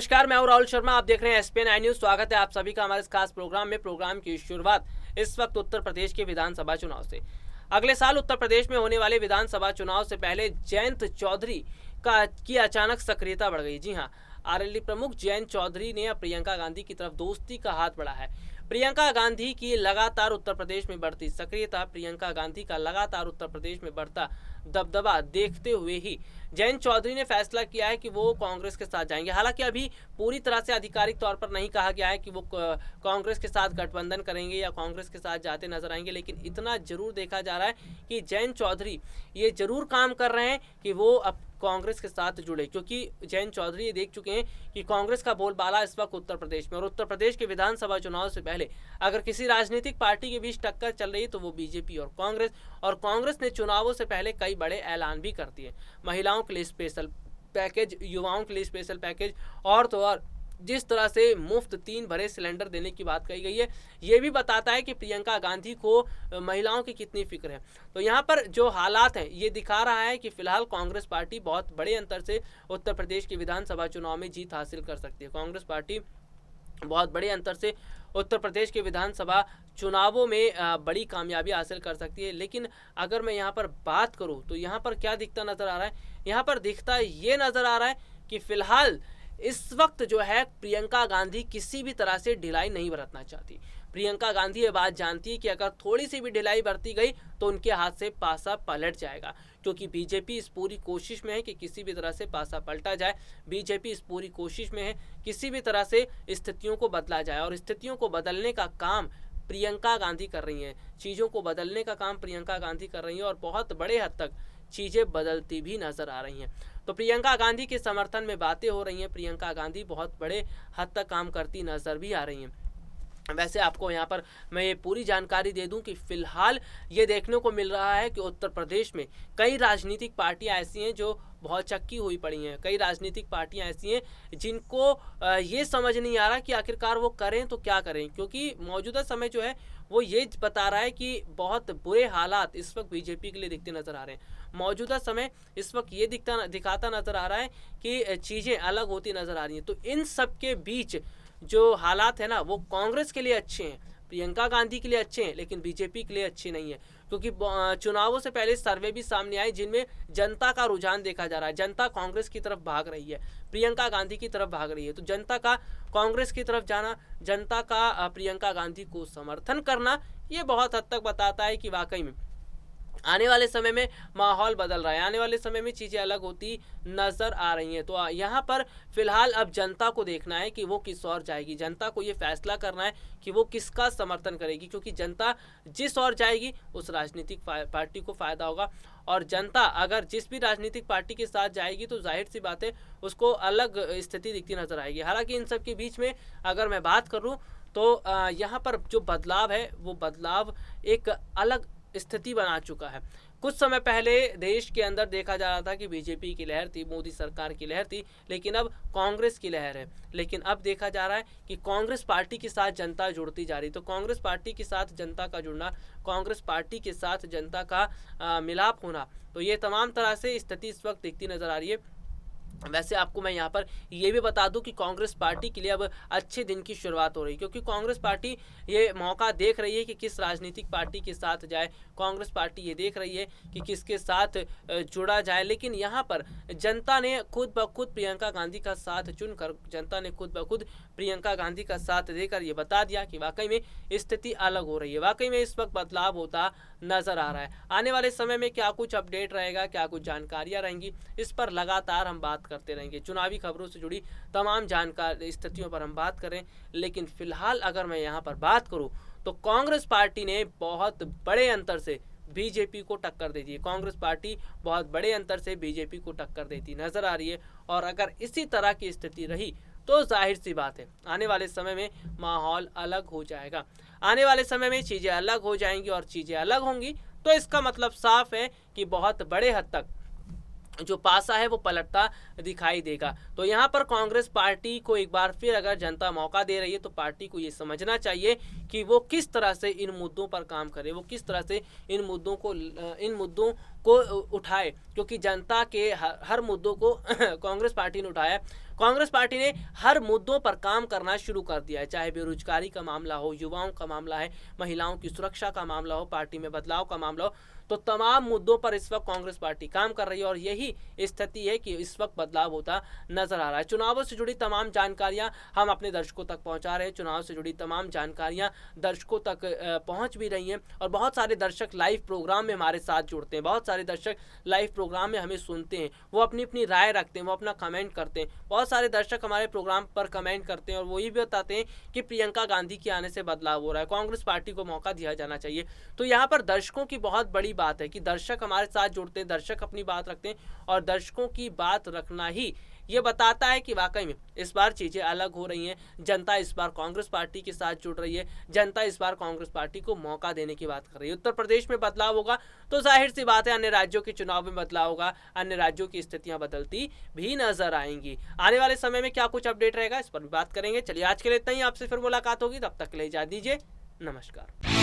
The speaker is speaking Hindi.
नमस्कार, मैं हूं राहुल शर्मा। आप देख रहे हैं एसपीएन आई न्यूज। स्वागत है आप सभी का हमारे इस खास प्रोग्राम में। प्रोग्राम की शुरुआत इस वक्त उत्तर प्रदेश के विधानसभा चुनाव से। अगले साल उत्तर प्रदेश में होने वाले विधानसभा चुनाव से पहले जयंत चौधरी की अचानक सक्रियता बढ़ गई। जी हां, आरएलडी प्रमुख जयंत चौधरी ने अब प्रियंका गांधी की तरफ दोस्ती का हाथ बढ़ा है। प्रियंका गांधी की लगातार उत्तर प्रदेश में बढ़ती सक्रियता, प्रियंका गांधी का लगातार उत्तर प्रदेश में बढ़ता दबदबा देखते हुए ही जयंत चौधरी ने फैसला किया है कि वो कांग्रेस के साथ जाएंगे। हालांकि अभी पूरी तरह से आधिकारिक तौर पर नहीं कहा गया है कि वो कांग्रेस के साथ गठबंधन करेंगे या कांग्रेस के साथ जाते नजर आएंगे, लेकिन इतना जरूर देखा जा रहा है कि जयंत चौधरी ये जरूर काम कर रहे हैं कि वो अब कांग्रेस के साथ जुड़े, क्योंकि जयंत चौधरी ये देख चुके हैं कि कांग्रेस का बोलबाला इस वक्त उत्तर प्रदेश में, और उत्तर प्रदेश के विधानसभा चुनाव से पहले अगर किसी राजनीतिक पार्टी के बीच टक्कर चल रही है तो वो बीजेपी और कांग्रेस ने चुनावों से पहले कई बड़े ऐलान भी कर दिए। महिलाओं के लिए स्पेशल पैकेज, युवाओं के लिए स्पेशल पैकेज, और तो और जिस तरह से मुफ्त 3 भरे सिलेंडर देने की बात कही गई है, ये भी बताता है कि प्रियंका गांधी को महिलाओं की कितनी फिक्र है। तो यहाँ पर जो हालात हैं ये दिखा रहा है कि फिलहाल कांग्रेस पार्टी बहुत बड़े अंतर से उत्तर प्रदेश के विधानसभा चुनाव में जीत हासिल कर सकती है। कांग्रेस पार्टी बहुत बड़े अंतर से उत्तर प्रदेश के विधानसभा चुनावों में बड़ी कामयाबी हासिल कर सकती है। लेकिन अगर मैं यहाँ पर बात करूँ तो यहाँ पर क्या दिखता नजर आ रहा है, यहाँ पर दिखता ये नजर आ रहा है कि फिलहाल इस वक्त जो है प्रियंका गांधी किसी भी तरह से ढिलाई नहीं बरतना चाहती। प्रियंका गांधी ये बात जानती है कि अगर थोड़ी सी भी ढिलाई बरती गई तो उनके हाथ से पासा पलट जाएगा, क्योंकि बीजेपी इस पूरी कोशिश में है कि किसी भी तरह से पासा पलटा जाए। बीजेपी इस पूरी कोशिश में है किसी भी तरह से स्थितियों को बदला जाए, और स्थितियों को बदलने का काम प्रियंका गांधी कर रही हैं। चीज़ों को बदलने का काम प्रियंका गांधी कर रही हैं, और बहुत बड़े हद तक चीज़ें बदलती भी नजर आ रही हैं। तो प्रियंका गांधी के समर्थन में बातें हो रही हैं। प्रियंका गांधी बहुत बड़े हद तक काम करती नजर भी आ रही हैं। वैसे आपको यहाँ पर मैं ये पूरी जानकारी दे दूं कि फिलहाल ये देखने को मिल रहा है कि उत्तर प्रदेश में कई राजनीतिक पार्टियां ऐसी हैं जो बहुत चक्की हुई पड़ी हैं। कई राजनीतिक पार्टियां ऐसी हैं जिनको ये समझ नहीं आ रहा कि आखिरकार वो करें तो क्या करें, क्योंकि मौजूदा समय जो है वो ये बता रहा है कि बहुत बुरे हालात इस वक्त बीजेपी के लिए दिखते नजर आ रहे हैं। मौजूदा समय इस वक्त ये दिखाता नजर आ रहा है कि चीज़ें अलग होती नजर आ रही हैं। तो इन सब के बीच जो हालात है ना वो कांग्रेस के लिए अच्छे हैं, प्रियंका गांधी के लिए अच्छे हैं, लेकिन बीजेपी के लिए अच्छे नहीं है, क्योंकि चुनावों से पहले सर्वे भी सामने आए जिनमें जनता का रुझान देखा जा रहा है। जनता कांग्रेस की तरफ भाग रही है, प्रियंका गांधी की तरफ भाग रही है। तो जनता का कांग्रेस की तरफ जाना, जनता का प्रियंका गांधी को समर्थन करना, ये बहुत हद तक बताता है कि वाकई में आने वाले समय में माहौल बदल रहा है, आने वाले समय में चीज़ें अलग होती नज़र आ रही हैं। तो यहाँ पर फिलहाल अब जनता को देखना है कि वो किस ओर जाएगी। जनता को ये फैसला करना है कि वो किसका समर्थन करेगी, क्योंकि जनता जिस ओर जाएगी उस राजनीतिक पार्टी को फ़ायदा होगा, और जनता अगर जिस भी राजनीतिक पार्टी के साथ जाएगी तो जाहिर सी बात है उसको अलग स्थिति दिखती नज़र आएगी। हालांकि इन सब के बीच में अगर मैं बात करूँ तो यहाँ पर जो बदलाव है वो बदलाव एक अलग स्थिति बना चुका है। कुछ समय पहले देश के अंदर देखा जा रहा था कि बीजेपी की लहर थी, मोदी सरकार की लहर थी, लेकिन अब कांग्रेस की लहर है। लेकिन अब देखा जा रहा है कि कांग्रेस पार्टी के साथ जनता जुड़ती जा रही। तो कांग्रेस पार्टी के साथ जनता का जुड़ना, कांग्रेस पार्टी के साथ जनता का मिलाप होना, तो ये तमाम तरह से स्थिति इस वक्त दिखती नजर आ रही है। वैसे आपको मैं यहाँ पर ये भी बता दूं कि कांग्रेस पार्टी के लिए अब अच्छे दिन की शुरुआत हो रही है, क्योंकि कांग्रेस पार्टी ये मौका देख रही है कि किस राजनीतिक पार्टी के साथ जाए। कांग्रेस पार्टी ये देख रही है कि किसके साथ जुड़ा जाए। लेकिन यहाँ पर जनता ने खुद ब खुद प्रियंका गांधी का साथ चुनकर, जनता ने खुद ब खुद प्रियंका गांधी का साथ देकर ये बता दिया कि वाकई में स्थिति अलग हो रही है, वाकई में इस वक्त बदलाव होता नजर आ रहा है। आने वाले समय में क्या कुछ अपडेट रहेगा, क्या कुछ जानकारियाँ रहेंगी, इस पर लगातार हम बात करते रहेंगे। चुनावी खबरों से जुड़ी तमाम जानकारी स्थितियों पर हम बात करें। लेकिन फिलहाल अगर मैं यहाँ पर बात करूँ तो कांग्रेस पार्टी ने बहुत बड़े अंतर से बीजेपी को टक्कर दे दी है। कांग्रेस पार्टी बहुत बड़े अंतर से बीजेपी को टक्कर देती नजर आ रही है, और अगर इसी तरह की स्थिति रही तो जाहिर सी बात है आने वाले समय में माहौल अलग हो जाएगा। आने वाले समय में चीज़ें अलग हो जाएंगी, और चीज़ें अलग होंगी तो इसका मतलब साफ है कि बहुत बड़े हद तक जो पासा है वो पलटता दिखाई देगा। तो यहाँ पर कांग्रेस पार्टी को एक बार फिर अगर जनता मौका दे रही है तो पार्टी को ये समझना चाहिए कि वो किस तरह से इन मुद्दों पर काम करे, वो किस तरह से इन मुद्दों को उठाए, क्योंकि जनता के हर मुद्दों को कांग्रेस पार्टी ने उठाया। कांग्रेस पार्टी ने हर मुद्दों पर काम करना शुरू कर दिया है, चाहे बेरोजगारी का मामला हो, युवाओं का मामला है, महिलाओं की सुरक्षा का मामला हो, पार्टी में बदलाव का मामला हो, तो तमाम मुद्दों पर इस वक्त कांग्रेस पार्टी काम कर रही है और यही स्थिति है कि इस वक्त बदलाव होता नजर आ रहा है। चुनावों से जुड़ी तमाम जानकारियां हम अपने दर्शकों तक पहुंचा रहे हैं। चुनाव से जुड़ी तमाम जानकारियां दर्शकों तक पहुंच भी रही हैं और बहुत सारे दर्शक लाइव प्रोग्राम में हमारे साथ जुड़ते हैं, बहुत सारे दर्शक लाइव प्रोग्राम में हमें सुनते हैं, वो अपनी अपनी राय रखते हैं, वो अपना कमेंट करते हैं। बहुत सारे दर्शक हमारे प्रोग्राम पर कमेंट करते हैं और वो ये भी बताते हैं कि प्रियंका गांधी के आने से बदलाव हो रहा है, कांग्रेस पार्टी को मौका दिया जाना चाहिए। तो यहाँ पर दर्शकों की बहुत बड़ी बात है कि दर्शक हमारे साथ जुड़ते हैं, दर्शक अपनी बात रखते हैं और दर्शकों की बात रखना ही ये बताता है कि वाकई में इस बार चीजें अलग हो रही हैं। जनता इस बार कांग्रेस पार्टी के साथ जुड़ रही है, जनता इस बार कांग्रेस पार्टी को मौका देने की बात कर रही है। उत्तर प्रदेश में बदलाव होगा तो जाहिर सी बात है अन्य राज्यों के चुनाव में बदलाव होगा, अन्य राज्यों की स्थितियां बदलती भी नजर आएंगी। आने वाले समय में क्या कुछ अपडेट रहेगा इस पर भी बात करेंगे। चलिए आज के लिए इतना ही, आपसे फिर मुलाकात होगी, तब तक के लिए इजाजत दीजिए, नमस्कार।